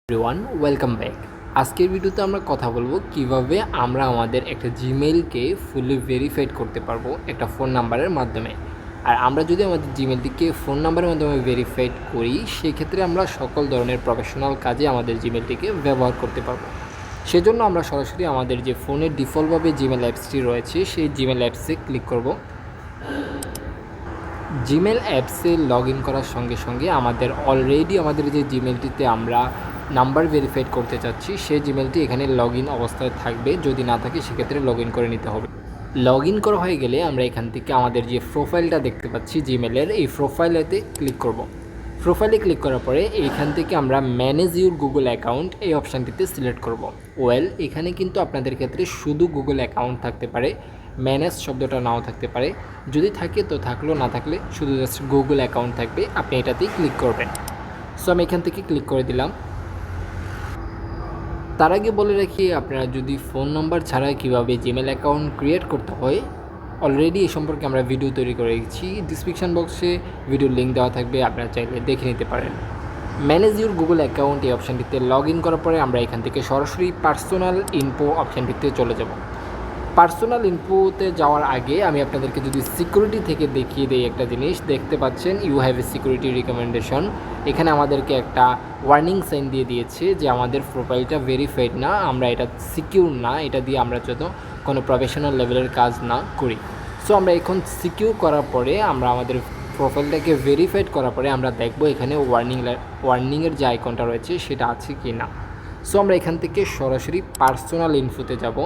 Everyone welcome back. আজকের ভিডিওতে আমরা কথা বলবো কিভাবে আমরা আমাদের একটা জিমেইলকে ফুলি ভেরিফাইড করতে পারবো একটা ফোন নাম্বারের মাধ্যমে। আর আমরা যদি আমাদের জিমেইলটিকে ফোন নাম্বারের মাধ্যমে ভেরিফাইড করি, সেক্ষেত্রে আমরা সকল ধরনের প্রফেশনাল কাজে আমাদের জিমেইলটিকে ব্যবহার করতে পারবো। সেজন্য আমরা সরাসরি আমাদের যে ফোনের ডিফল্টভাবে জিমেইল অ্যাপসটি রয়েছে সেই জিমেইল অ্যাপসে ক্লিক করব। জিমেইল অ্যাপসে লগ ইন করার সঙ্গে সঙ্গে আমাদের যে জিমেইলটিতে আমরা নাম্বার ভেরিফাইড করতে চাচ্ছি সেই জিমেইলটি এখানে লগ ইন অবস্থায় থাকবে। যদি না থাকে সেক্ষেত্রে লগ ইন করে নিতে হবে। লগ ইন করা হয়ে গেলে আমরা এখান থেকে আমাদের যে প্রোফাইলটা দেখতে পাচ্ছি জিমেইলের, এই প্রোফাইলেতে ক্লিক করব। প্রোফাইলে ক্লিক করার পরে এইখান থেকে আমরা ম্যানেজ ইউর গুগল অ্যাকাউন্ট এই অপশানটিতে সিলেক্ট করব। এখানে কিন্তু আপনাদের ক্ষেত্রে শুধু গুগল অ্যাকাউন্ট থাকতে পারে, ম্যানেজ শব্দটা নাও থাকতে পারে। যদি থাকে তো থাকলো, না থাকলে শুধু জাস্ট গুগল অ্যাকাউন্ট থাকবে, আপনি এটাতেই ক্লিক করবেন। সো আমি এখান থেকে ক্লিক করে দিলাম। তার আগে বলে রাখি, আপনারা যদি ফোন নাম্বার ছাড়া কীভাবে জিমেল অ্যাকাউন্ট ক্রিয়েট করতে হয় অলরেডি এই সম্পর্কে আমরা ভিডিও তৈরি করে রেখেছি। ডিসক্রিপশান বক্সে ভিডিওর লিঙ্ক দেওয়া থাকবে, আপনারা চাইলে দেখে নিতে পারেন। ম্যানেজ ইউর গুগল অ্যাকাউন্ট এই অপশানটিতে লগ ইন করার পরে আমরা এখান থেকে সরাসরি পার্সোনাল ইনফো অপশানটিতে চলে যাব। পার্সোনাল ইনফোতে যাওয়ার আগে আমি আপনাদেরকে যদি সিকিউরিটি থেকে দেখিয়ে দিই একটা জিনিস, দেখতে পাচ্ছেন you have a security recommendation. এখানে আমাদেরকে একটা ওয়ার্নিং সাইন দিয়ে দিয়েছে যে আমাদের প্রোফাইলটা ভেরিফাইড না, আমরা এটা সিকিউর না, এটা দিয়ে আমরা যত কোনো প্রফেশনাল লেভেলের কাজ না করি। সো আমরা এখন সিকিউর করার পরে আমরা আমাদের প্রোফাইলটাকে ভেরিফাইড করার পরে আমরা দেখব এখানে ওয়ার্নিংয়ের যে আইকনটা রয়েছে সেটা আছে কি না। সো আমরা এখান থেকে সরাসরি পার্সোনাল ইনফোতে যাব।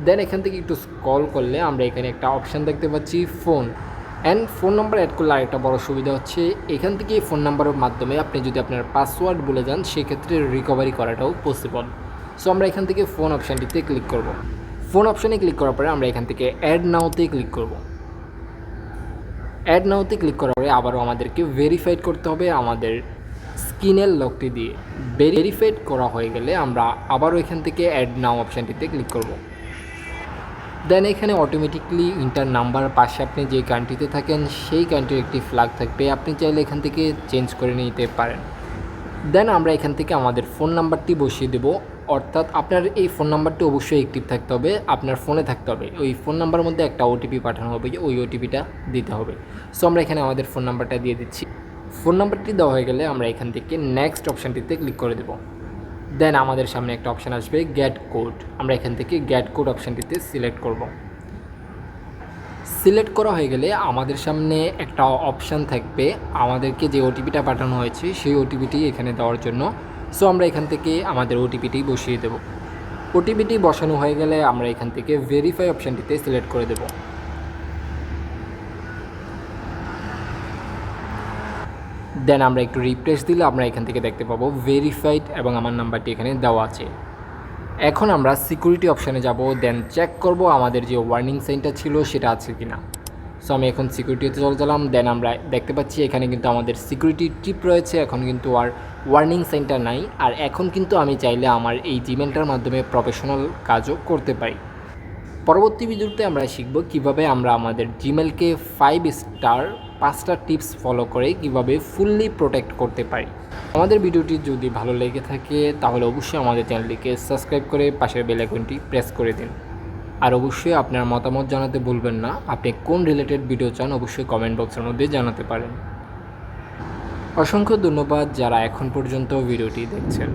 দেন এখান থেকে একটু স্ক্রল করলে আমরা এখানে একটা অপশান দেখতে পাচ্ছি ফোন ফোন নাম্বার অ্যাড করলে আরেকটা বড় সুবিধা হচ্ছে এখান থেকে ফোন নাম্বারের মাধ্যমে আপনি যদি আপনার পাসওয়ার্ড ভুলে যান সেক্ষেত্রে রিকভারি করাটাও পসিবল। সো আমরা এখান থেকে ফোন অপশানটিতে ক্লিক করব। ফোন অপশানে ক্লিক করার পরে আমরা এখান থেকে অ্যাড নাওতে ক্লিক করব। অ্যাড নাওতে ক্লিক করার পরে আবারও আমাদেরকে ভেরিফাইড করতে হবে আমাদের স্ক্রিনের লকটি দিয়ে। ভেরিফাইড করা হয়ে গেলে আমরা আবারও এখান থেকে অ্যাড নাও অপশানটিতে ক্লিক করব। দেন এখানে অটোমেটিকলি ইন্টার নাম্বার পাশে আপনি যে কান্ট্রিতে থাকেন সেই কান্ট্রির একটি ফ্ল্যাগ থাকবে, আপনি চাইলে এখান থেকে চেঞ্জ করে নিতে পারেন। দেন আমরা এখান থেকে আমাদের ফোন নাম্বারটি বসিয়ে দেব, অর্থাৎ আপনার এই ফোন নাম্বারটি অবশ্যই অ্যাক্টিভ থাকতে হবে, আপনার ফোনে থাকতে হবে। ওই ফোন নাম্বারের মধ্যে একটা ওটিপি পাঠানো হবে, ওই ওটিপিটা দিতে হবে। সো আমরা এখানে আমাদের ফোন নাম্বারটা দিয়ে দিচ্ছি। ফোন নাম্বারটি দেওয়া হয়ে গেলে আমরা এখান থেকে নেক্সট অপশানটিতে ক্লিক করে দেব। দেন আমাদের সামনে একটা অপশান আসবে গেট কোড, আমরা এখান থেকে গেট কোড অপশানটিতে সিলেক্ট করব। সিলেক্ট করা হয়ে গেলে আমাদের সামনে একটা অপশান থাকবে আমাদেরকে যে ওটিপিটা পাঠানো হয়েছে সেই ওটিপিটি এখানে দেওয়ার জন্য। সো আমরা এখান থেকে আমাদের ওটিপিটি বসিয়ে দেব। ওটিপিটি বসানো হয়ে গেলে আমরা এখান থেকে ভেরিফাই অপশানটিতে সিলেক্ট করে দেব। দেন আমরা একটু রিফ্রেশ দিলে আমরা এখান থেকে দেখতে পাবো ভেরিফাইড এবং আমার নাম্বারটি এখানে দেওয়া আছে। এখন আমরা সিকিউরিটি অপশানে যাব। দেন চেক করব আমাদের যে ওয়ার্নিং সাইনটা ছিল সেটা আছে কি না। সো আমি এখন সিকিউরিটিতে চলে গেলাম। দেন আমরা দেখতে পাচ্ছি এখানে কিন্তু আমাদের সিকিউরিটি টিপ রয়েছে, এখন কিন্তু আর ওয়ার্নিং সাইনটা নাই। আর এখন কিন্তু আমি চাইলে আমার এই জিমেলটার মাধ্যমে প্রফেশনাল কাজও করতে পারি। পরবর্তী ভিডিওতে আমরা শিখব কিভাবে আমরা আমাদের জিমেলকে 5 স্টার 5টা টিপস ফলো করে কিভাবে ফুললি প্রোটেক্ট করতে পারি। আমাদের ভিডিওটি যদি ভালো লেগে থাকে তাহলে অবশ্যই আমাদের চ্যানেলটিকে সাবস্ক্রাইব করে পাশের বেল আইকনটি প্রেস করে দিন। আর অবশ্যই আপনার মতামত জানাতে ভুলবেন না। আপনি কোন রিলেটেড ভিডিও চান অবশ্যই কমেন্ট বক্সের মধ্যে জানাতে পারেন। অসংখ্য ধন্যবাদ যারা এখন পর্যন্ত ভিডিওটি দেখছেন।